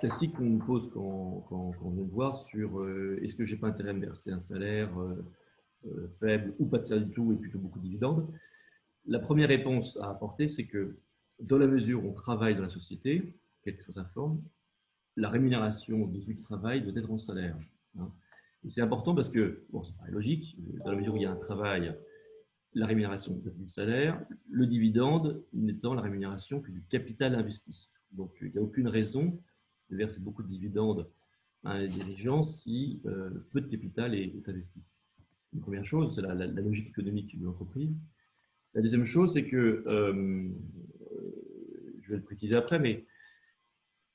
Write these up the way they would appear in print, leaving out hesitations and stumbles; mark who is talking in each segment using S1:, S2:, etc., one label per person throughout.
S1: classiques qu'on nous pose quand on vient de voir sur est-ce que j'ai pas intérêt à me verser un salaire faible ou pas de salaire du tout et plutôt beaucoup de dividendes. La première réponse à apporter, c'est que dans la mesure où on travaille dans la société, quelle que soit sa forme, la rémunération de celui qui travaille doit être en salaire. Hein. Et c'est important parce que, bon, ça paraît logique, dans la mesure où il y a un travail, la rémunération du salaire, le dividende n'étant la rémunération que du capital investi. Donc, il n'y a aucune raison de verser beaucoup de dividendes à un dirigeant si peu de capital est investi. Une première chose, c'est la logique économique de l'entreprise. La deuxième chose, c'est que, je vais le préciser après, mais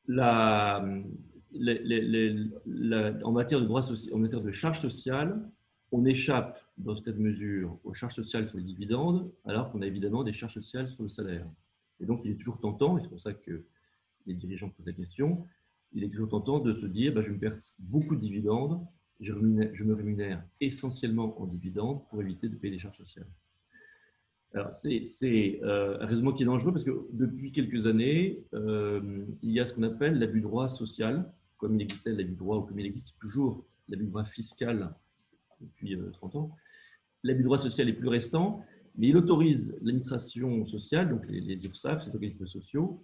S1: la, en matière de droits sociaux, en matière de charges sociales, on échappe dans cette mesure aux charges sociales sur les dividendes, alors qu'on a évidemment des charges sociales sur le salaire. Et donc, il est toujours tentant, et c'est pour ça que les dirigeants posent la question, il est toujours tentant de se dire, je me verse beaucoup de dividendes, je me rémunère essentiellement en dividendes pour éviter de payer des charges sociales. Alors, c'est un raisonnement qui est dangereux parce que depuis quelques années, il y a ce qu'on appelle l'abus de droit social, comme il existait l'abus de droit ou comme il existe toujours l'abus de droit fiscal depuis 30 ans. L'abus de droit social est plus récent, mais il autorise l'administration sociale, donc les URSSAF, ces organismes sociaux,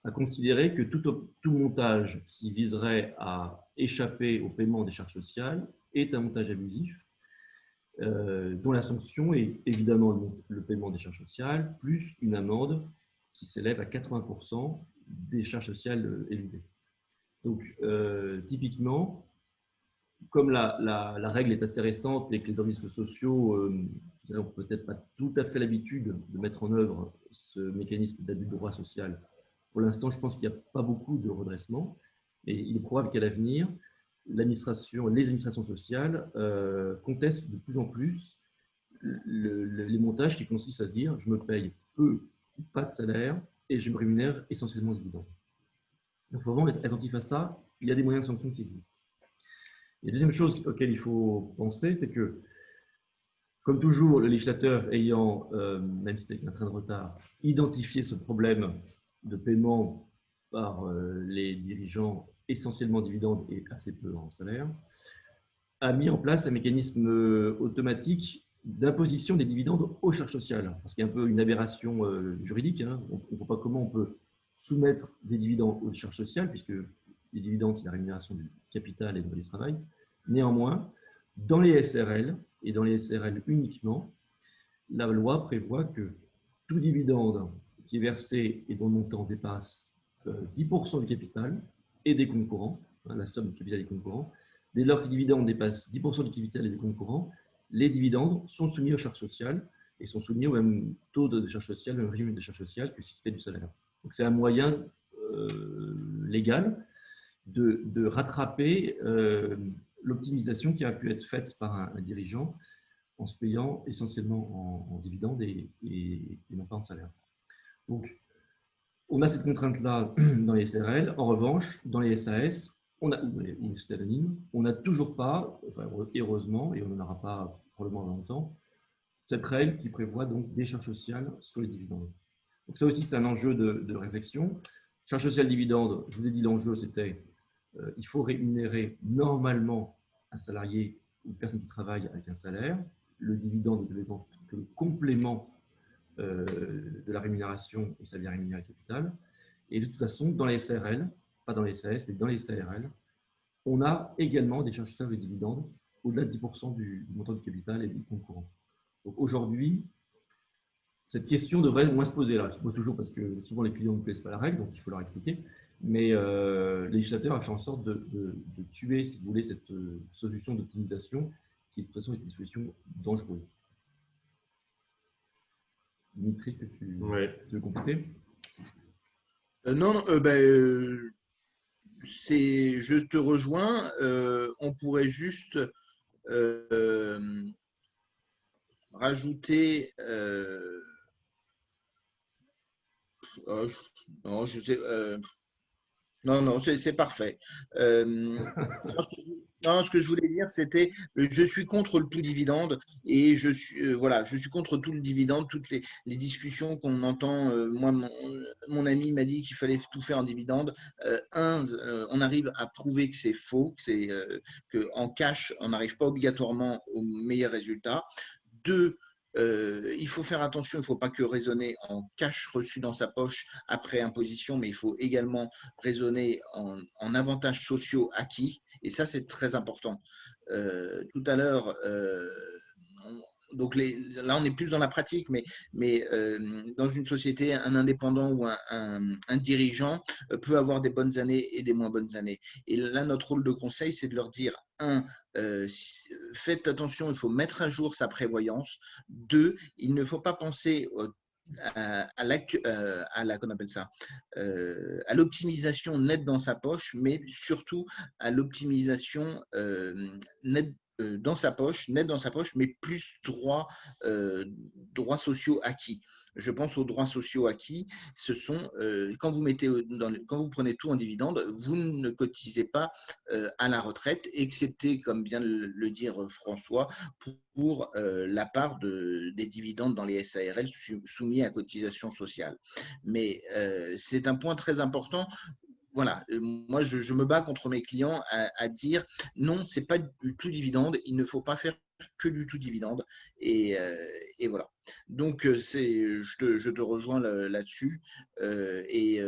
S1: à considérer que tout montage qui viserait à échapper au paiement des charges sociales est un montage abusif, dont la sanction est évidemment le paiement des charges sociales, plus une amende qui s'élève à 80% des charges sociales éludées. Donc, typiquement, comme la règle est assez récente et que les organismes sociaux n'ont peut-être pas tout à fait l'habitude de mettre en œuvre ce mécanisme d'abus de droit social, pour l'instant, je pense qu'il n'y a pas beaucoup de redressement. Et il est probable qu'à l'avenir, les administrations sociales contestent de plus en plus les montages qui consistent à se dire je me paye peu ou pas de salaire et je me rémunère essentiellement en dividendes. Donc, il faut vraiment être attentif à ça. Il y a des moyens de sanction qui existent. Et la deuxième chose auquel il faut penser, c'est que, comme toujours, le législateur ayant, même si c'était un train de retard, identifié ce problème de paiement par les dirigeants essentiellement dividendes et assez peu en salaire, a mis en place un mécanisme automatique d'imposition des dividendes aux charges sociales. Parce qu'il y a un peu une aberration juridique. Hein. On ne voit pas comment on peut soumettre des dividendes aux charges sociales, puisque les dividendes, c'est la rémunération du capital et du travail. Néanmoins, dans les SRL, et dans les SRL uniquement, la loi prévoit que tout dividende qui est versé et dont le montant dépasse 10% du capital et des comptes courants, hein, la somme du capital et des comptes courants, dès lors que les dividendes dépassent 10% du capital et des comptes courants, les dividendes sont soumis aux charges sociales et sont soumis au même taux de charges sociales, au même régime de charges sociales que si c'était du salaire. Donc c'est un moyen légal de rattraper l'optimisation qui a pu être faite par un dirigeant en se payant essentiellement en dividendes et non pas en salaire. Donc, on a cette contrainte-là dans les SRL. En revanche, dans les SAS, on n'a toujours pas, enfin, heureusement, et on n'en aura pas probablement longtemps, cette règle qui prévoit donc des charges sociales sur les dividendes. Donc ça aussi, c'est un enjeu de réflexion. Charges sociales dividendes, je vous ai dit, l'enjeu, c'était il faut rémunérer normalement un salarié ou une personne qui travaille avec un salaire. Le dividende ne devait être que le complément de la rémunération et ça vient rémunérer le capital. Et de toute façon, dans les SARL, pas dans les SAS, mais dans les SARL, on a également des charges sociales de dividendes au-delà de 10% du montant du capital et du compte courant. Donc aujourd'hui, cette question devrait moins se poser. Alors, elle se pose toujours parce que souvent les clients ne connaissent pas la règle, donc il faut leur expliquer. Mais le législateur a fait en sorte de tuer, si vous voulez, cette solution d'optimisation qui, de toute façon, est une solution dangereuse. Dimitri, que tu veux compléter?
S2: Non, non, je te rejoins. On pourrait juste rajouter. Oh, non, je sais. Non, non, c'est parfait. Non, ce que je voulais dire, c'était, je suis contre le tout dividende et voilà, je suis contre tout le dividende, toutes les discussions qu'on entend. Moi, mon ami m'a dit qu'il fallait tout faire en dividende. On arrive à prouver que c'est faux, que en cash, on n'arrive pas obligatoirement au meilleur résultat. Deux, il faut faire attention, il ne faut pas que raisonner en cash reçu dans sa poche après imposition, mais il faut également raisonner en avantages sociaux acquis. Et ça, c'est très important. Tout à l'heure, donc là, on est plus dans la pratique, mais dans une société, un indépendant ou un dirigeant peut avoir des bonnes années et des moins bonnes années. Et là, notre rôle de conseil, c'est de leur dire, faites attention, il faut mettre à jour sa prévoyance. Deux, il ne faut pas penser qu'on appelle ça, à l'optimisation nette dans sa poche, mais surtout à l'optimisation nette nette dans sa poche, mais plus droits sociaux acquis. Je pense aux droits sociaux acquis. Ce sont quand quand vous prenez tout en dividende, vous ne cotisez pas à la retraite, excepté, comme vient de le dire François, pour la part des dividendes dans les SARL soumis à cotisation sociale. Mais c'est un point très important. Voilà, moi je me bats contre mes clients à dire non, c'est pas du tout dividende, il ne faut pas faire que du tout dividende. Et voilà. Donc je te rejoins là-dessus. Et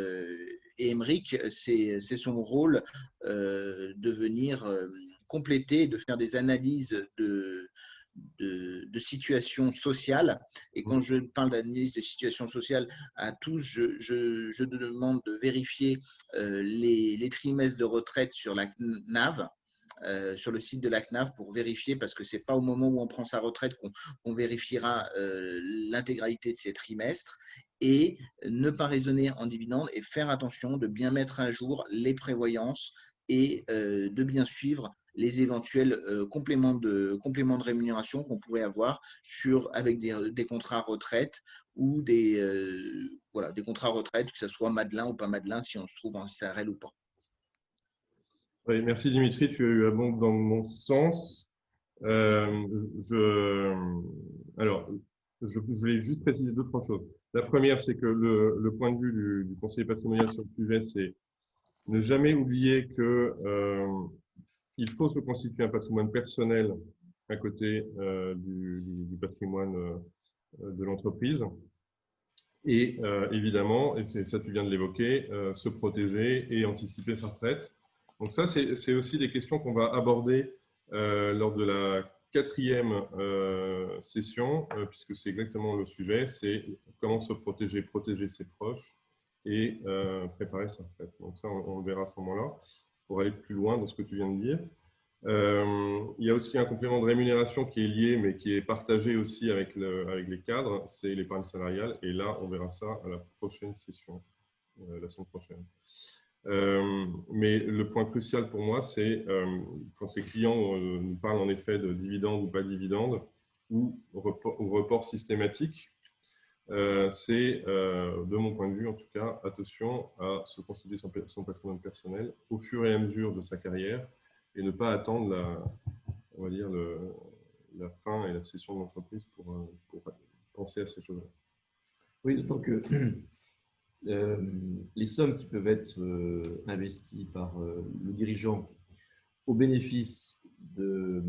S2: Émeric, c'est son rôle de venir compléter, de faire des analyses de situation sociale. Et quand je parle d'analyse de situation sociale à tous, je demande de vérifier les trimestres de retraite sur la CNAV, sur le site de la CNAV pour vérifier, parce que ce n'est pas au moment où on prend sa retraite qu'on vérifiera l'intégralité de ces trimestres. Et ne pas raisonner en dividende et faire attention de bien mettre à jour les prévoyances et de bien suivre les éventuels compléments de rémunération qu'on pourrait avoir avec des contrats retraite ou voilà, des contrats retraite, que ce soit Madelin ou pas Madelin, si on se trouve en SARL ou pas.
S3: Oui, merci Dimitri, tu as eu un bon dans mon sens. Euh, je, alors, je voulais juste préciser deux, trois choses. La première, c'est que le point de vue du conseiller patrimonial sur le sujet, c'est ne jamais oublier que il faut se constituer un patrimoine personnel à côté du patrimoine de l'entreprise. Et évidemment, et ça tu viens de l'évoquer, se protéger et anticiper sa retraite. Donc ça, c'est aussi des questions qu'on va aborder lors de la quatrième session, puisque c'est exactement le sujet, c'est comment se protéger, protéger ses proches et préparer sa retraite. Donc ça, on le verra à ce moment-là, pour aller plus loin dans ce que tu viens de dire. Il y a aussi un complément de rémunération qui est lié, mais qui est partagé aussi avec les cadres, c'est l'épargne salariale. Et là, on verra ça à la prochaine session, la semaine prochaine. Mais le point crucial pour moi, c'est quand les clients nous parlent en effet de dividendes ou pas dividendes, ou report systématique, c'est, de mon point de vue en tout cas, attention à se constituer son patrimoine personnel au fur et à mesure de sa carrière et ne pas attendre on va dire la fin et la cession de l'entreprise pour penser à ces choses-là.
S1: Oui, d'autant que les sommes qui peuvent être investies par le dirigeant au bénéfice de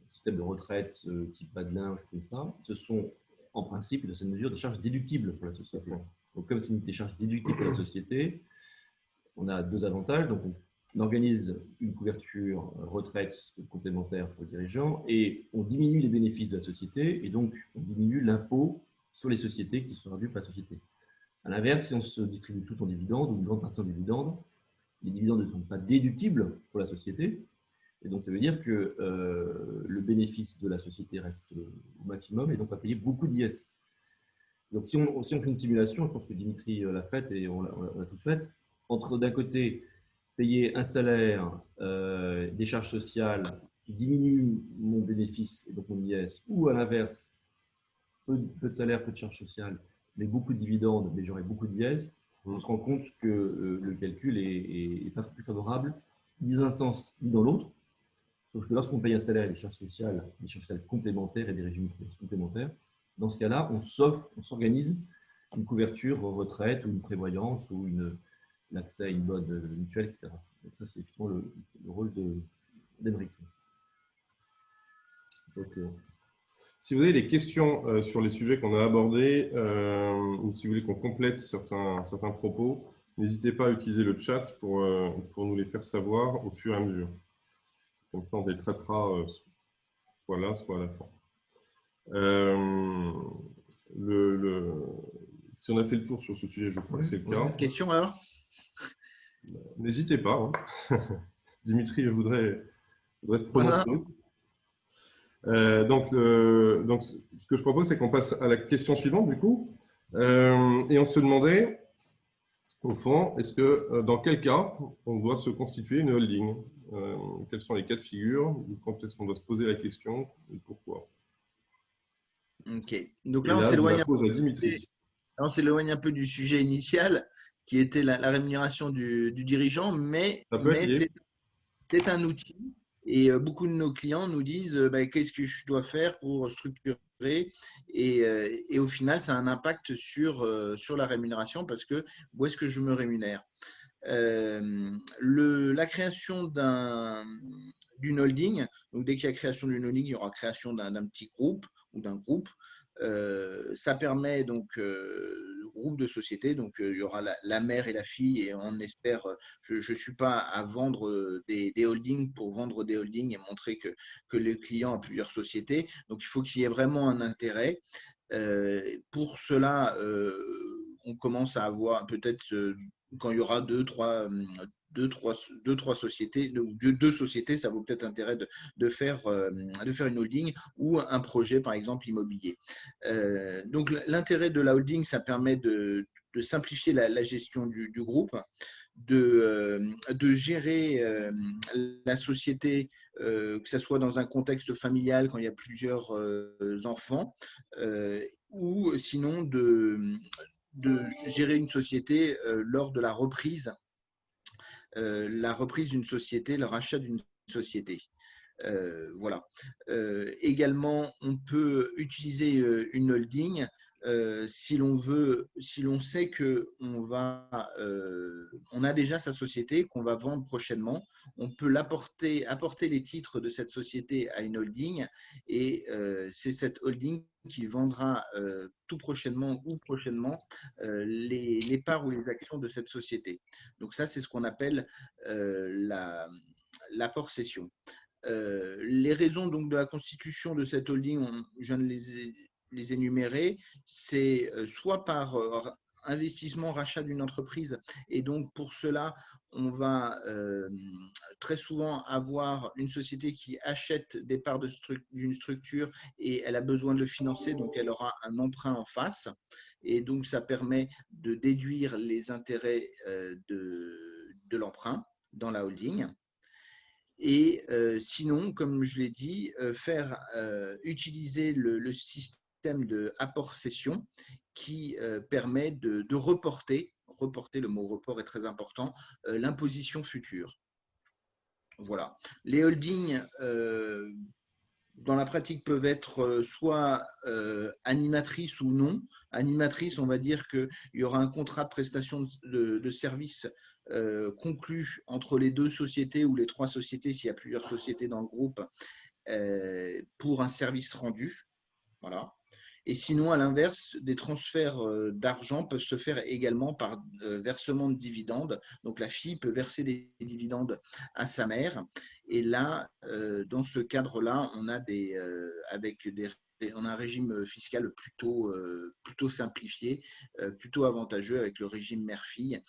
S1: systèmes de retraite type Madelin, comme ça, ce sont en principe, dans cette mesure, des charges déductibles pour la société. Donc, comme c'est des charges déductibles pour la société, on a deux avantages. Donc, on organise une couverture retraite complémentaire pour le dirigeant et on diminue les bénéfices de la société et donc on diminue l'impôt sur les sociétés qui sera dû par la société. À l'inverse, si on se distribue tout en dividendes ou une grande partie en dividendes, les dividendes ne sont pas déductibles pour la société. Et donc, ça veut dire que le bénéfice de la société reste au maximum et donc on va payer beaucoup d'IS. Donc, si on fait une simulation, je pense que Dimitri l'a faite et on l'a tous faite, entre d'un côté payer un salaire, des charges sociales qui diminuent mon bénéfice et donc mon IS, ou à l'inverse, peu de salaire, peu de charges sociales, mais beaucoup de dividendes, mais j'aurai beaucoup d'IS, on se rend compte que le calcul est pas plus favorable ni dans un sens ni dans l'autre. Sauf que lorsqu'on paye un salaire et des charges sociales complémentaires et des régimes complémentaires, dans ce cas-là, on s'organise une couverture retraite ou une prévoyance ou l'accès à une bonne mutuelle, etc. Donc ça, c'est effectivement le rôle d'Émeric.
S3: Si vous avez des questions sur les sujets qu'on a abordés ou si vous voulez qu'on complète certains propos, n'hésitez pas à utiliser le chat pour nous les faire savoir au fur et à mesure. Comme ça, on les traitera soit là, soit à la fin. Si on a fait le tour sur ce sujet, je crois que c'est le cas.
S2: Question alors?
S3: N'hésitez pas. Hein. Dimitri voudrait se prononcer. Donc, ce que je propose, c'est qu'on passe à la question suivante, du coup. Et on se demandait, au fond, est-ce que dans quel cas on doit se constituer une holding? Quels sont les cas de figure? Quand est-ce qu'on doit se poser la question et pourquoi?
S2: Ok. Donc là, on s'éloigne un peu du sujet initial, qui était la rémunération du dirigeant, mais c'est un outil. Et beaucoup de nos clients nous disent qu'est-ce que je dois faire pour structurer et au final, ça a un impact sur la rémunération parce que où est-ce que je me rémunère? La création d'une holding, donc dès qu'il y a création d'une holding, il y aura création d'un petit groupe ou d'un groupe. Ça permet donc groupe de sociétés, donc il y aura la mère et la fille et on espère, je ne suis pas à vendre des holdings pour vendre des holdings et montrer que le client a plusieurs sociétés, donc il faut qu'il y ait vraiment un intérêt. Pour cela, on commence à avoir peut-être quand il y aura deux, trois sociétés, deux sociétés, ça vaut peut-être intérêt de faire une holding ou un projet, par exemple, immobilier. Donc, l'intérêt de la holding, ça permet de simplifier la gestion du groupe, de gérer la société, que ce soit dans un contexte familial quand il y a plusieurs enfants, ou sinon de gérer une société lors de la reprise d'une société, le rachat d'une société. Voilà. Également, on peut utiliser une holding si l'on sait que on a déjà sa société qu'on va vendre prochainement, on peut apporter les titres de cette société à une holding et c'est cette holding qui vendra tout prochainement ou prochainement les parts ou les actions de cette société. Donc ça, c'est ce qu'on appelle l'apport-cession. Les raisons donc de la constitution de cette holding, je viens de les énumérer, c'est soit par investissement, rachat d'une entreprise, et donc pour cela, on va très souvent avoir une société qui achète des parts d'une structure et elle a besoin de le financer, donc elle aura un emprunt en face, et donc ça permet de déduire les intérêts de l'emprunt dans la holding. Et sinon, comme je l'ai dit, utiliser le système de apport-cession qui permet de reporter, le mot report est très important, l'imposition future. Voilà. Les holdings, dans la pratique, peuvent être soit animatrices ou non. Animatrices, on va dire qu'il y aura un contrat de prestation de services conclu entre les deux sociétés ou les trois sociétés, s'il y a plusieurs sociétés dans le groupe, pour un service rendu. Voilà. Et sinon, à l'inverse, des transferts d'argent peuvent se faire également par versement de dividendes. Donc, la fille peut verser des dividendes à sa mère. Et là, dans ce cadre-là, on a on a un régime fiscal plutôt simplifié, plutôt avantageux avec le régime mère-fille,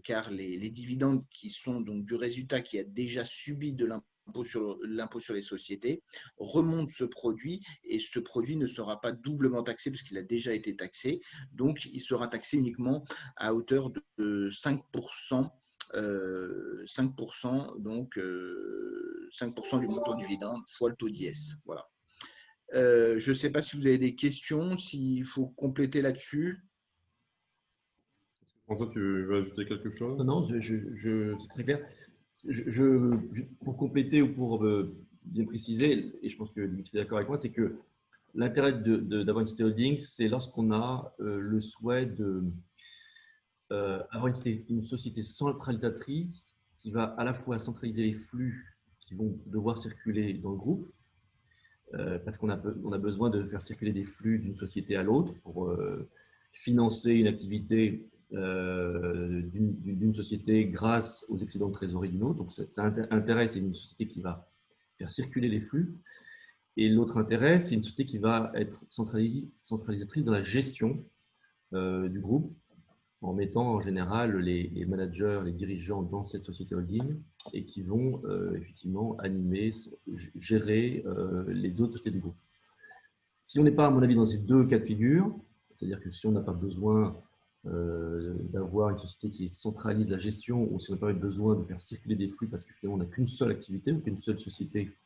S2: car les dividendes qui sont donc du résultat qui a déjà subi de l'impôt sur les sociétés remonte ce produit et ce produit ne sera pas doublement taxé parce qu'il a déjà été taxé, donc il sera taxé uniquement à hauteur de 5%, 5%, donc 5% du montant du dividende fois le taux d'IS. Voilà. Je ne sais pas si vous avez des questions, s'il faut compléter là-dessus.
S3: François, tu veux ajouter quelque chose?
S1: Non, non, c'est très clair. Pour compléter ou pour bien préciser, et je pense que Dimitri est d'accord avec moi, c'est que l'intérêt d'avoir une société holding, c'est lorsqu'on a le souhait d'avoir une société centralisatrice qui va à la fois centraliser les flux qui vont devoir circuler dans le groupe, parce qu'on a besoin de faire circuler des flux d'une société à l'autre pour financer une activité d'une société grâce aux excédents de trésorerie d'une autre. Donc, ça intéresse, c'est une société qui va faire circuler les flux. Et l'autre intérêt, c'est une société qui va être centralisatrice dans la gestion du groupe, en mettant en général les managers, les dirigeants dans cette société holding et qui vont effectivement animer, gérer les autres sociétés du groupe. Si on n'est pas, à mon avis, dans ces deux cas de figure, c'est-à-dire que si on n'a pas besoin d'avoir une société qui centralise la gestion ou si on n'a pas besoin de faire circuler des flux parce que finalement on n'a qu'une seule activité ou qu'une seule société,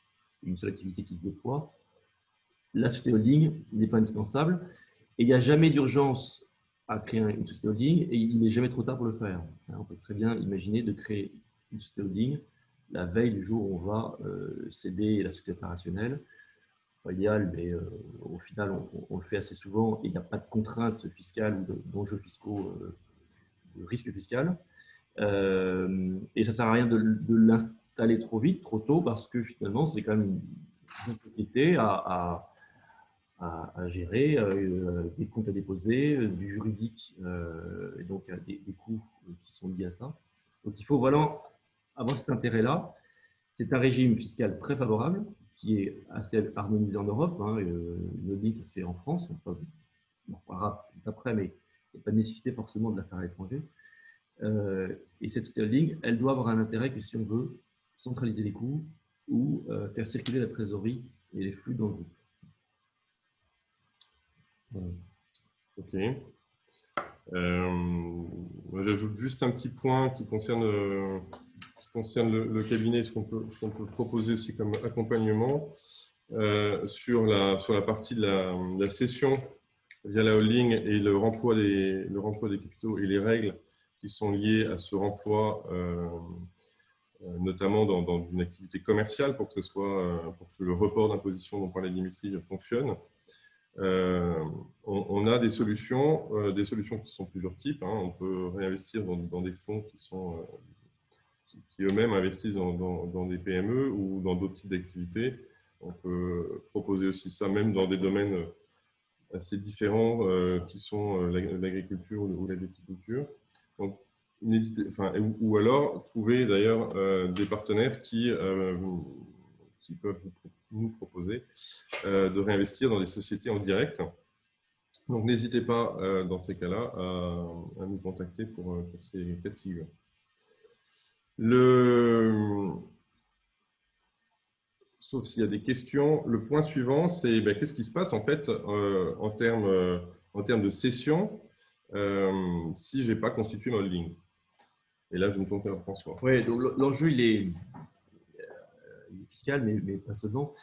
S1: une seule activité qui se déploie, la société holding n'est pas indispensable et il n'y a jamais d'urgence à créer une société holding et il n'est jamais trop tard pour le faire. On peut très bien imaginer de créer une société holding la veille du jour où on va céder la société opérationnelle. Pas idéal, mais au final, on le fait assez souvent et il n'y a pas de contraintes fiscales ou d'enjeux fiscaux, de risque fiscal. Et ça ne sert à rien de l'installer trop vite, trop tôt, parce que finalement, c'est quand même une société à gérer, des comptes à déposer, du juridique, et donc des coûts qui sont liés à ça. Donc il faut vraiment avoir cet intérêt-là. C'est un régime fiscal très favorable qui est assez harmonisé en Europe. Une holding, ça se fait en France. On en reparlera plus après, mais il n'y a pas de nécessité forcément de la faire à l'étranger. Et cette société holding, elle doit avoir un intérêt que si on veut centraliser les coûts ou faire circuler la trésorerie et les flux dans le groupe.
S3: Ok. Moi, j'ajoute juste un petit point qui concerne le cabinet, ce qu'on peut proposer aussi comme accompagnement sur la partie de la cession via la holding et le remploi des capitaux et les règles qui sont liées à ce remploi, notamment dans une activité commerciale pour que le report d'imposition dont parlait Dimitri fonctionne. On a des solutions qui sont plusieurs types. On peut réinvestir dans des fonds qui eux-mêmes investissent dans des PME ou dans d'autres types d'activités. On peut proposer aussi ça même dans des domaines assez différents qui sont l'agriculture ou la viticulture. Donc, ou alors trouver d'ailleurs des partenaires qui peuvent nous proposer de réinvestir dans des sociétés en direct. Donc, n'hésitez pas dans ces cas-là à nous contacter pour ces cas de figure. Sauf s'il y a des questions, le point suivant, c'est qu'est-ce qui se passe en fait en termes de cession si je n'ai pas constitué ma holding. Et là, je me tourne vers François.
S1: Oui, donc l'enjeu, il est fiscal, mais pas seulement.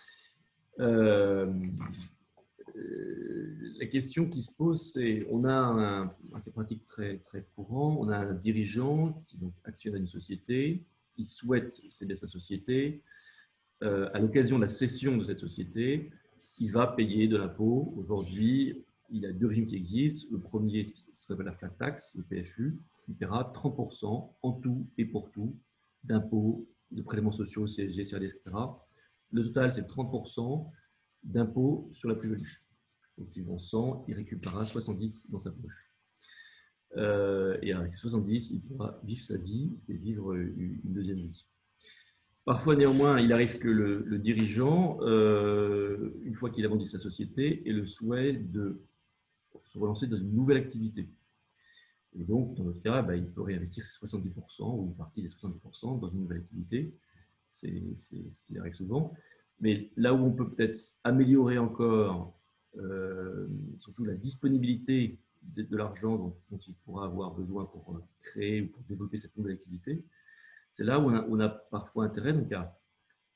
S1: La question qui se pose, c'est on a un cas pratique très, très courant, on a un dirigeant qui est donc actionnaire d'une société, il souhaite céder sa société. À l'occasion de la cession de cette société, il va payer de l'impôt. Aujourd'hui, il y a deux régimes qui existent. Le premier, ce qu'on appelle la flat tax, le PFU. Il paiera 30% en tout et pour tout d'impôts, de prélèvements sociaux, CSG, CRD, etc. Le total, c'est 30% d'impôts sur la plus-value. Donc, il vend 100, il récupérera 70 dans sa poche. Et avec 70, il pourra vivre sa vie et vivre une deuxième vie. Parfois, néanmoins, il arrive que le dirigeant, une fois qu'il a vendu sa société, ait le souhait de se relancer dans une nouvelle activité. Et donc, dans notre cas, il peut réinvestir ses 70% ou une partie des 70% dans une nouvelle activité. C'est ce qui arrive souvent. Mais là où on peut peut-être améliorer encore, surtout la disponibilité de l'argent dont il pourra avoir besoin pour créer ou pour développer cette nouvelle activité, c'est là où on a parfois intérêt donc, à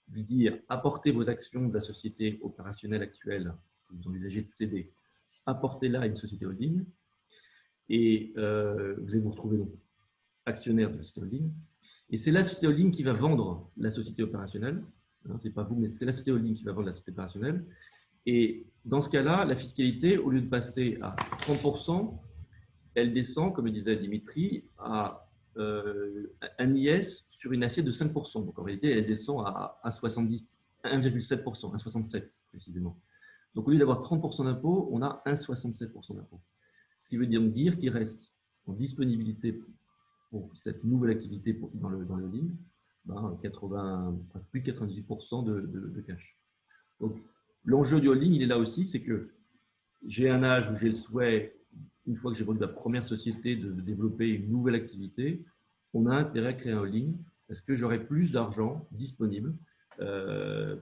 S1: lui dire apportez vos actions de la société opérationnelle actuelle que vous envisagez de céder, apportez-la à une société holding. Et vous allez vous retrouver donc actionnaire de la société holding. Et c'est la société holding qui va vendre la société opérationnelle. Hein, c'est pas vous, mais c'est la société holding qui va vendre la société opérationnelle. Et dans ce cas-là, la fiscalité, au lieu de passer à 30%, elle descend, comme le disait Dimitri, à un IS sur une assiette de 5%. Donc en réalité, elle descend à 1,7%, à 67 précisément. Donc au lieu d'avoir 30% d'impôt, on a 1,67% d'impôt. Ce qui veut dire qu'il reste en disponibilité pour cette nouvelle activité dans le holding, plus de 98% de cash. Donc l'enjeu du holding, il est là aussi, c'est que j'ai un âge où j'ai le souhait, une fois que j'ai vendu la première société, de développer une nouvelle activité. On a intérêt à créer un holding parce que j'aurai plus d'argent disponible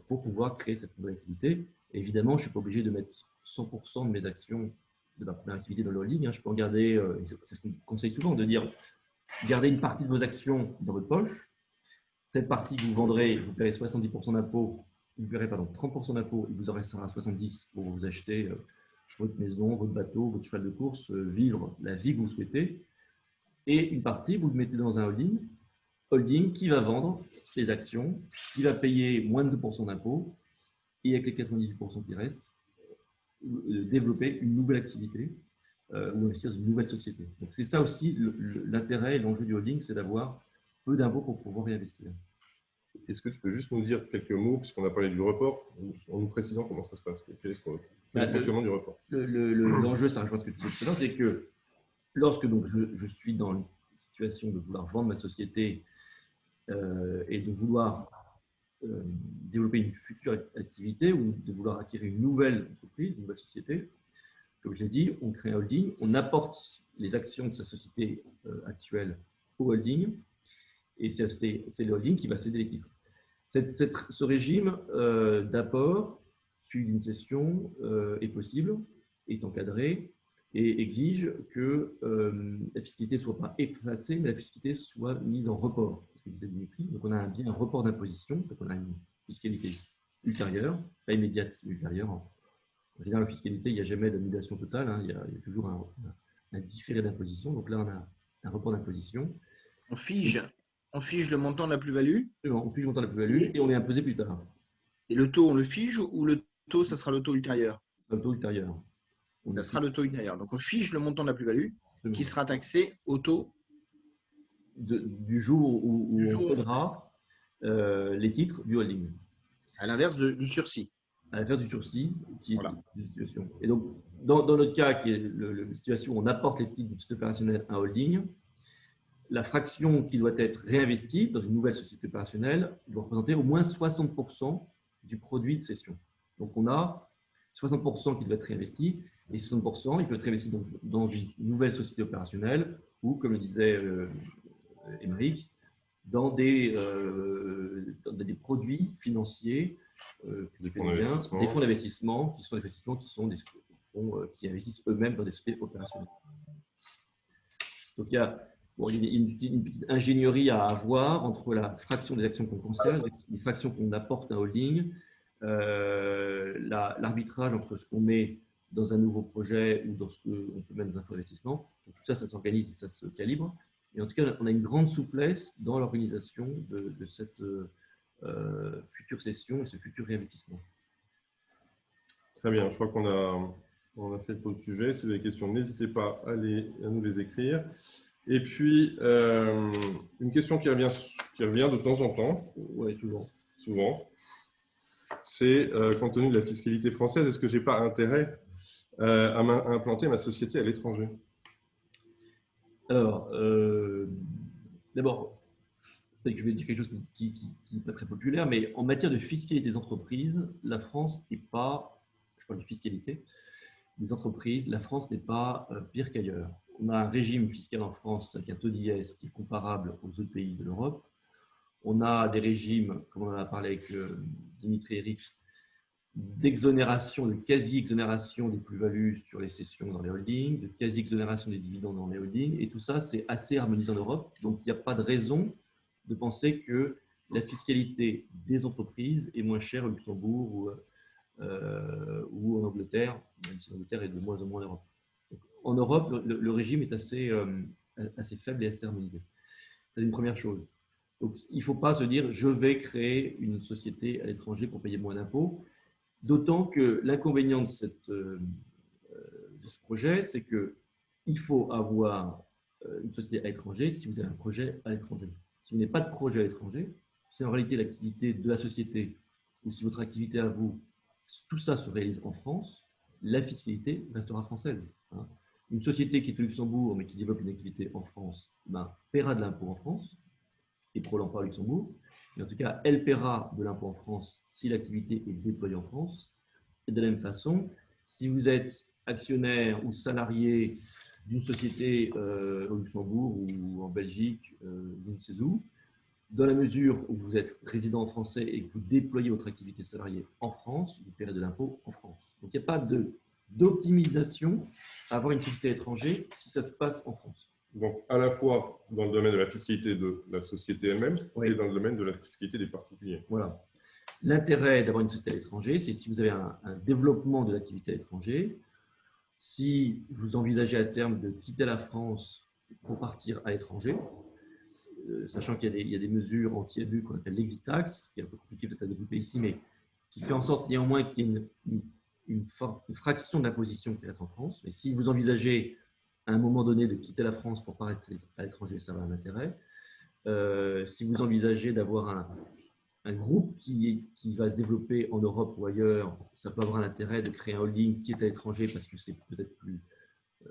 S1: pour pouvoir créer cette nouvelle activité. Et évidemment, je ne suis pas obligé de mettre 100% de mes actions de ma première activité dans le holding. Je peux en garder, c'est ce qu'on conseille souvent, de dire, gardez une partie de vos actions dans votre poche. Cette partie que vous vendrez, vous paierez 70% d'impôts, vous paierez 30% d'impôts, il vous en restera 70% pour vous acheter votre maison, votre bateau, votre cheval de course, vivre la vie que vous souhaitez. Et une partie, vous le mettez dans un holding qui va vendre les actions, qui va payer moins de 2% d'impôts, et avec les 98% qui restent, développer une nouvelle activité ou investir dans une nouvelle société. Donc c'est ça aussi l'intérêt et l'enjeu du holding, c'est d'avoir peu d'impôts pour pouvoir réinvestir.
S3: Est-ce que tu peux juste nous dire quelques mots, puisqu'on a parlé du report, en nous précisant comment ça se passe, quel est le fonctionnement du report?
S1: L'enjeu, ça rejoint ce que tu disais tout à l'heure, c'est que lorsque donc, je suis dans une situation de vouloir vendre ma société et de vouloir développer une future activité ou de vouloir acquérir une nouvelle entreprise, une nouvelle société, comme je l'ai dit, on crée un holding, on apporte les actions de sa société actuelle au holding et c'est le holding qui va céder les titres. Ce régime d'apport, suivi d'une cession, est possible, est encadré et exige que la fiscalité ne soit pas effacée, mais la fiscalité soit mise en report, ce que disait Dimitri. Donc on a bien un report d'imposition, donc on a une fiscalité ultérieure, pas immédiate, mais ultérieure. En général, en fiscalité, il n'y a jamais d'annulation totale, il y a toujours un différé d'imposition. Donc là, on a un report d'imposition.
S2: On fige le montant de la plus-value.
S1: On fige le montant de la plus-value et on est imposé plus tard.
S2: Et le taux, on le fige ou le taux, ça sera le taux ultérieur?
S1: C'est le taux ultérieur.
S2: Ça sera le taux ultérieur. Donc, on fige le montant de la plus-value qui sera taxé au taux
S1: du jour où on cédera les titres du holding.
S2: À l'inverse du sursis.
S1: À l'inverse du sursis, qui est une situation. Et donc, dans notre cas, qui est la situation où on apporte les titres du site opérationnel à un holding, la fraction qui doit être réinvestie dans une nouvelle société opérationnelle doit représenter au moins 60% du produit de cession. Donc, on a 60% qui doit être réinvesti et 60% il peut être réinvesti dans une nouvelle société opérationnelle ou, comme le disait Émeric, dans des produits financiers, des fonds d'investissement qui sont des fonds qui investissent eux-mêmes dans des sociétés opérationnelles. Donc, il y a une petite ingénierie à avoir entre la fraction des actions qu'on conserve, les fractions qu'on apporte à un holding, l'arbitrage entre ce qu'on met dans un nouveau projet ou dans ce qu'on peut mettre dans un fonds d'investissement. Tout ça, ça s'organise et ça se calibre. Et en tout cas, on a une grande souplesse dans l'organisation de cette future cession et ce futur réinvestissement.
S3: Très bien, je crois qu'on a fait le tour du sujet. Si vous avez des questions, n'hésitez pas à nous les écrire. Et puis, une question qui revient de temps en temps.
S1: Oui,
S3: souvent. C'est, compte tenu de la fiscalité française, est-ce que je n'ai pas intérêt à implanter ma société à l'étranger?
S1: Alors, d'abord, je vais dire quelque chose qui n'est pas très populaire, mais en matière de fiscalité des entreprises, la France n'est pas, je parle de fiscalité des entreprises, la France n'est pas pire qu'ailleurs. On a un régime fiscal en France avec un taux d'IS qui est comparable aux autres pays de l'Europe. On a des régimes, comme on en a parlé avec Dimitri et Eric, d'exonération, de quasi-exonération des plus-values sur les cessions dans les holdings, de quasi-exonération des dividendes dans les holdings. Et tout ça, c'est assez harmonisé en Europe. Donc, il n'y a pas de raison de penser que la fiscalité des entreprises est moins chère au Luxembourg ou en Angleterre, même si l'Angleterre est de moins en moins en Europe. Donc, en Europe, le régime est assez faible et assez harmonisé. C'est une première chose. Donc, il ne faut pas se dire je vais créer une société à l'étranger pour payer moins d'impôts. D'autant que l'inconvénient de ce projet, c'est qu'il faut avoir une société à l'étranger si vous avez un projet à l'étranger. Si vous n'avez pas de projet à l'étranger, c'est en réalité l'activité de la société, ou si votre activité à vous, tout ça se réalise en France, la fiscalité restera française. Une société qui est au Luxembourg, mais qui développe une activité en France, paiera de l'impôt en France, et Pôle emploi au Luxembourg. Mais en tout cas, elle paiera de l'impôt en France si l'activité est déployée en France. Et de la même façon, si vous êtes actionnaire ou salarié d'une société au Luxembourg ou en Belgique, je ne sais où, dans la mesure où vous êtes résident français et que vous déployez votre activité salariée en France, vous paierez de l'impôt en France. Donc, il n'y a pas d'optimisation à avoir une société à l'étranger si ça se passe en France.
S3: Donc, à la fois dans le domaine de la fiscalité de la société elle-même et dans le domaine de la fiscalité des particuliers.
S1: Voilà. L'intérêt d'avoir une société à l'étranger, c'est si vous avez un développement de l'activité à l'étranger, si vous envisagez à terme de quitter la France pour partir à l'étranger, sachant qu'il y a des mesures anti-abus qu'on appelle l'exit tax, qui est un peu compliqué peut-être à développer ici, mais qui fait en sorte néanmoins qu'il y ait une fraction de l'imposition qui reste en France. Mais si vous envisagez à un moment donné de quitter la France pour partir à l'étranger, ça va un intérêt. Si vous envisagez d'avoir un groupe qui va se développer en Europe ou ailleurs, ça peut avoir un intérêt de créer un holding qui est à l'étranger parce que c'est peut-être plus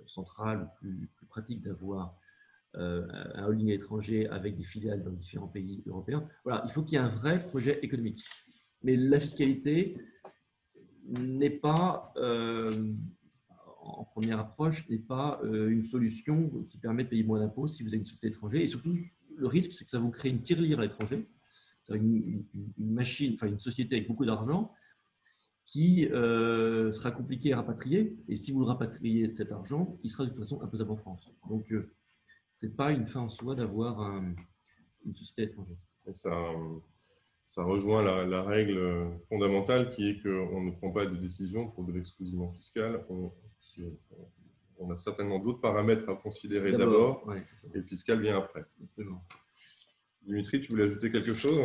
S1: central, plus pratique d'avoir un holding à l'étranger avec des filiales dans différents pays européens. Voilà, il faut qu'il y ait un vrai projet économique. Mais la fiscalité n'est pas, en première approche, n'est pas une solution qui permet de payer moins d'impôts si vous avez une société étrangère. Et surtout, le risque, c'est que ça vous crée une tirelire à l'étranger, une machine, enfin une société avec beaucoup d'argent qui sera compliquée à rapatrier. Et si vous le rapatriez de cet argent, il sera de toute façon imposable en France. Donc, ce n'est pas une fin en soi d'avoir une société étrangère.
S3: Ça rejoint la règle fondamentale qui est qu'on ne prend pas de décision pour de l'exclusivement fiscal. On a certainement d'autres paramètres à considérer d'abord et le fiscal vient après.
S1: Absolument.
S3: Dimitri, tu voulais ajouter quelque chose?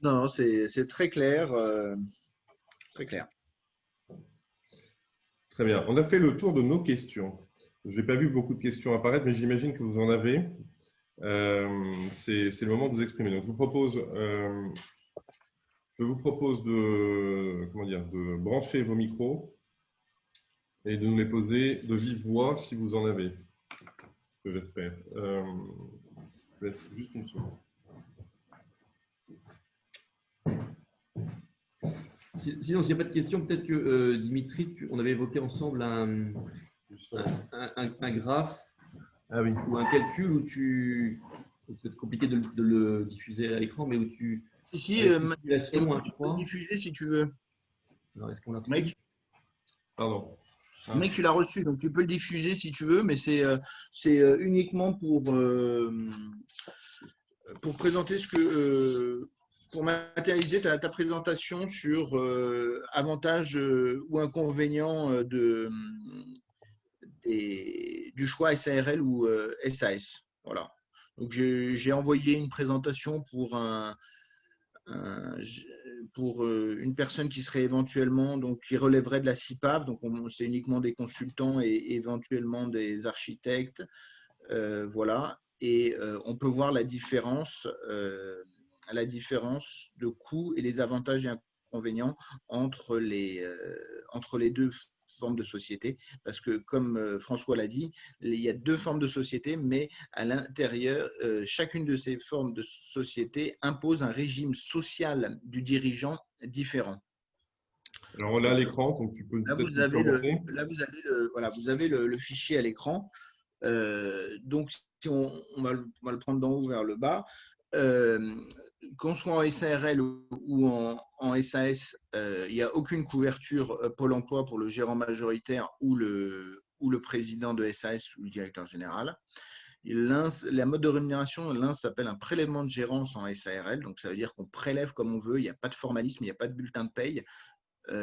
S2: Non, c'est très clair. Très clair.
S3: Très bien. On a fait le tour de nos questions. Je n'ai pas vu beaucoup de questions apparaître, mais j'imagine que vous en avez. C'est le moment de vous exprimer. Donc, je vous propose de brancher vos micros et de nous les poser de vive voix si vous en avez, ce que j'espère. Je laisse juste une seconde.
S1: Sinon, s'il n'y a pas de questions, peut-être que Dimitri, on avait évoqué ensemble un graphe ou un calcul où c'est peut-être compliqué de le diffuser à l'écran, mais où tu…
S2: Si,
S1: tu
S2: peux le diffuser si tu veux.
S1: Alors, est-ce qu'on l'a
S2: Mec,
S3: pardon.
S2: Mec, tu l'as reçu, donc tu peux le diffuser si tu veux, mais c'est uniquement pour présenter pour matérialiser ta présentation sur avantages ou inconvénients du choix SARL ou SAS. Voilà. Donc, j'ai envoyé une présentation pour une personne qui serait éventuellement, donc qui relèverait de la CIPAV, donc c'est uniquement des consultants et éventuellement des architectes, voilà, et on peut voir la différence de coûts et les avantages et inconvénients entre les deux formes de société, parce que comme François l'a dit, il y a deux formes de société, mais à l'intérieur, chacune de ces formes de société impose un régime social du dirigeant différent.
S3: Alors, on a l'écran, donc tu peux peut-être
S2: vous avez le fichier à l'écran. Donc, si on va le prendre d'en haut vers le bas. Qu'on soit en SARL ou en SAS, il n'y a aucune couverture Pôle emploi pour le gérant majoritaire ou le président de SAS ou le directeur général. La mode de rémunération, l'un s'appelle un prélèvement de gérance en SARL, donc ça veut dire qu'on prélève comme on veut, il n'y a pas de formalisme, il n'y a pas de bulletin de paye.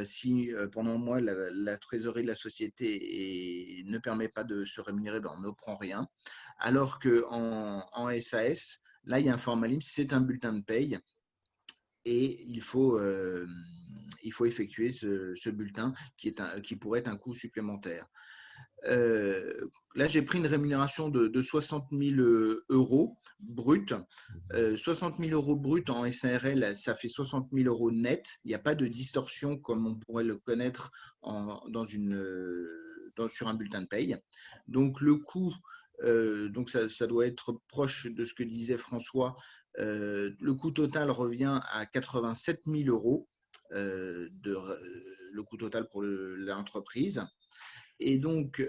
S2: si pendant un mois la trésorerie de la société ne permet pas de se rémunérer, ben, on ne prend rien. Alors qu'en SAS, là, il y a un formalisme, c'est un bulletin de paye et il faut effectuer ce bulletin qui pourrait être un coût supplémentaire. Là, j'ai pris une rémunération de 60 000 euros brut. 60 000 euros brut en SARL, ça fait 60 000 euros net. Il n'y a pas de distorsion comme on pourrait le connaître sur un bulletin de paye. Donc, le coût, donc ça doit être proche de ce que disait François. Le coût total revient à 87 000 euros, le coût total pour l'entreprise. Et donc,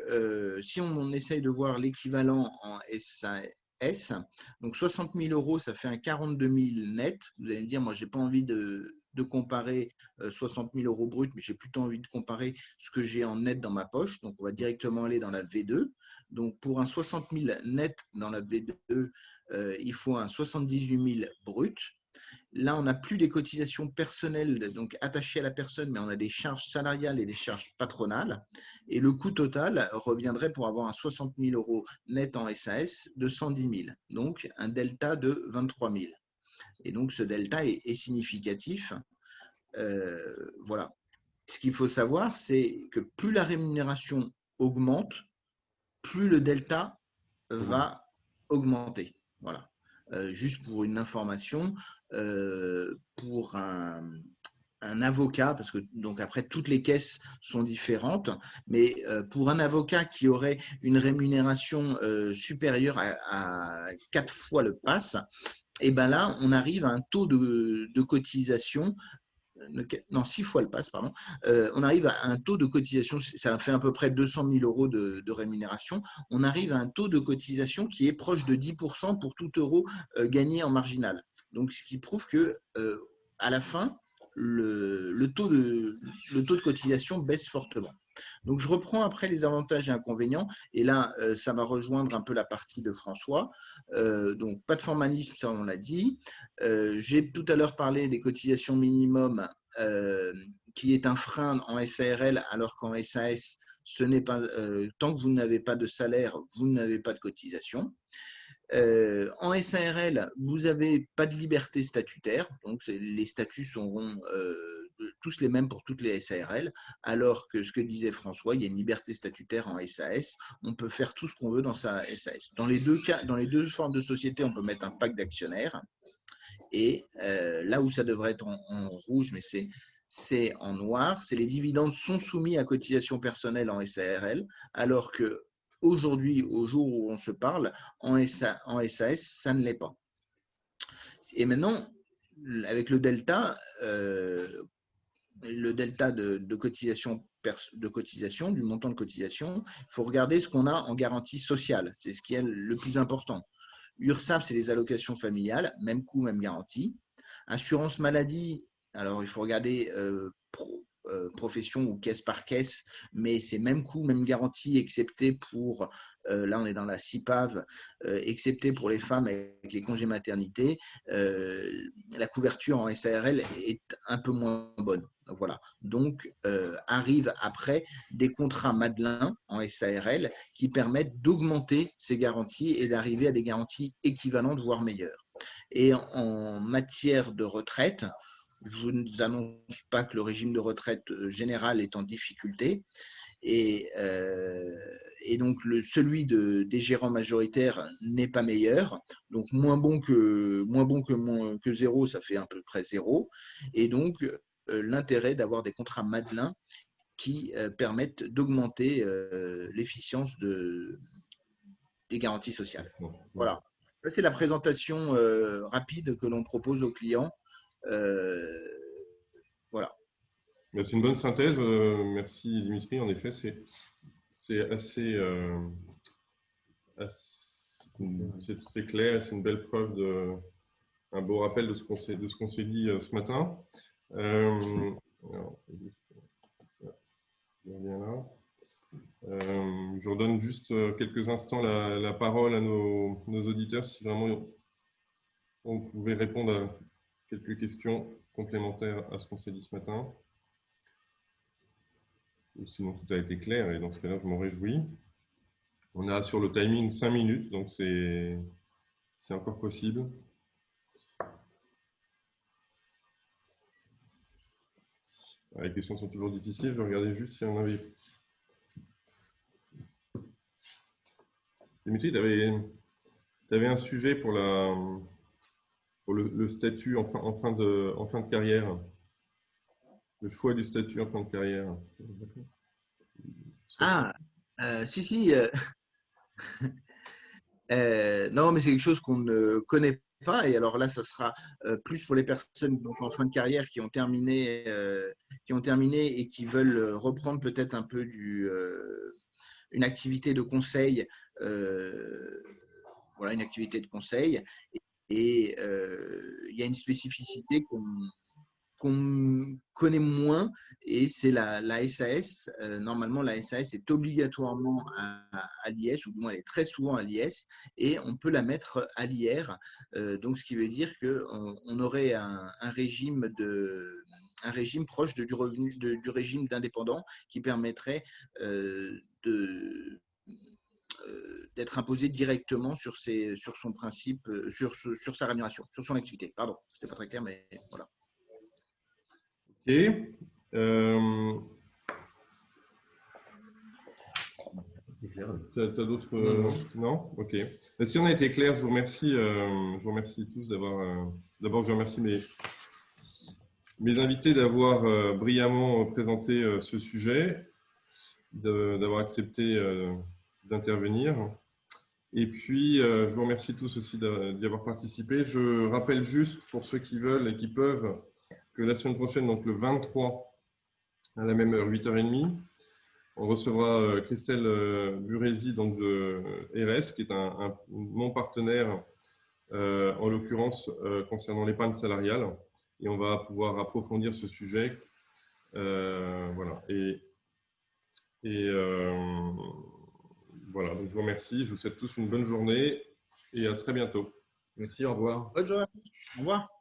S2: si on essaye de voir l'équivalent en SAS, donc 60 000 euros, ça fait un 42 000 net. Vous allez me dire, moi, je n'ai pas envie de comparer 60 000 euros brut, mais j'ai plutôt envie de comparer ce que j'ai en net dans ma poche. Donc, on va directement aller dans la V2. Donc, pour un 60 000 net dans la V2, il faut un 78 000 brut. Là, on n'a plus des cotisations personnelles donc attachées à la personne, mais on a des charges salariales et des charges patronales. Et le coût total reviendrait pour avoir un 60 000 euros net en SAS de 110 000, donc un delta de 23 000. Et donc, ce delta est significatif. Voilà. Ce qu'il faut savoir, c'est que plus la rémunération augmente, plus le delta va augmenter. Voilà. Juste pour une information, pour un avocat, parce que donc après toutes les caisses sont différentes, mais pour un avocat qui aurait une rémunération supérieure à 4 fois le PASS, et ben là on arrive à un taux de cotisation. Non, 6 fois le pass, pardon. On arrive à un taux de cotisation, ça fait à peu près 200 000 euros de rémunération. On arrive à un taux de cotisation qui est proche de 10% pour tout euro gagné en marginal. Donc, ce qui prouve que à la fin, le taux de cotisation baisse fortement. Donc, je reprends après les avantages et inconvénients. Et là, ça va rejoindre un peu la partie de François. Donc, pas de formalisme, ça on l'a dit. J'ai tout à l'heure parlé des cotisations minimum qui est un frein en SARL, alors qu'en SAS, ce n'est pas, tant que vous n'avez pas de salaire, vous n'avez pas de cotisation. En SARL, vous n'avez pas de liberté statutaire, donc les statuts seront tous les mêmes pour toutes les SARL, alors que ce que disait François, il y a une liberté statutaire en SAS, on peut faire tout ce qu'on veut dans sa SAS. Dans les deux formes de société, on peut mettre un pacte d'actionnaires, et là où ça devrait être en rouge, mais c'est en noir, c'est les dividendes sont soumis à cotisation personnelle en SARL, alors que aujourd'hui, au jour où on se parle, en SAS, ça ne l'est pas. Et maintenant, avec le delta de cotisation, du montant de cotisation, il faut regarder ce qu'on a en garantie sociale. C'est ce qui est le plus important. URSSAF, c'est les allocations familiales, même coût, même garantie. Assurance maladie, alors il faut regarder profession ou caisse par caisse, mais c'est même coût, même garantie, excepté pour, là on est dans la CIPAV, excepté pour les femmes avec les congés maternité, la couverture en SARL est un peu moins bonne. Voilà. Donc, arrivent après des contrats Madelin en SARL qui permettent d'augmenter ces garanties et d'arriver à des garanties équivalentes, voire meilleures. Et en matière de retraite, je ne vous annonce pas que le régime de retraite général est en difficulté. Et donc, celui des gérants majoritaires n'est pas meilleur. Donc, moins bon que zéro, ça fait à peu près zéro. Et donc, l'intérêt d'avoir des contrats Madelin qui permettent d'augmenter l'efficience des garanties sociales. Voilà. Ça, c'est la présentation rapide que l'on propose aux clients. Voilà.
S3: C'est une bonne synthèse. Merci Dimitri. En effet, c'est assez c'est clair. C'est une belle preuve un beau rappel de ce qu'on s'est dit ce matin. Alors, je reviens là. Je redonne juste quelques instants la parole à nos auditeurs si vraiment on pouvait répondre à quelques questions complémentaires à ce qu'on s'est dit ce matin. ou sinon tout a été clair, et dans ce cas-là, je m'en réjouis. On a sur le timing 5 minutes, donc c'est encore possible. Les questions sont toujours difficiles, je regardais juste s'il y en avait. Dimitri, tu avais un sujet pour le statut en fin de carrière. Le choix du statut en fin de carrière.
S2: Ah, si. Non, mais c'est quelque chose qu'on ne connaît pas. Et alors là, ça sera plus pour les personnes donc, en fin de carrière qui ont terminé et qui veulent reprendre peut-être un peu une activité de conseil. Voilà, une activité de conseil. Et il y a une spécificité qu'on connaît moins, et c'est la SAS. Normalement, la SAS est obligatoirement à l'IS, ou du moins elle est très souvent à l'IS, et on peut la mettre à l'IR. Donc, ce qui veut dire qu'on aurait un régime proche du régime d'indépendant qui permettrait d'être imposé directement sur son principe, sur sa rémunération, sur son activité. Pardon, c'était pas très clair, mais voilà.
S3: Ok. Tu as d'autres… Non. Ok. Si on a été clair, je vous remercie tous d'avoir… D'abord, je remercie mes invités d'avoir brillamment présenté ce sujet, d'avoir accepté d'intervenir. Et puis, je vous remercie tous aussi d'y avoir participé. Je rappelle juste, pour ceux qui veulent et qui peuvent, que la semaine prochaine, donc le 23, à la même heure, 8h30, on recevra Christelle Burezi, donc de RS, qui est mon partenaire, en l'occurrence, concernant l'épargne salariale. Et on va pouvoir approfondir ce sujet. Voilà. Voilà, donc je vous remercie. Je vous souhaite tous une bonne journée et à très bientôt.
S1: Merci, au revoir.
S2: Bonne journée. Au revoir.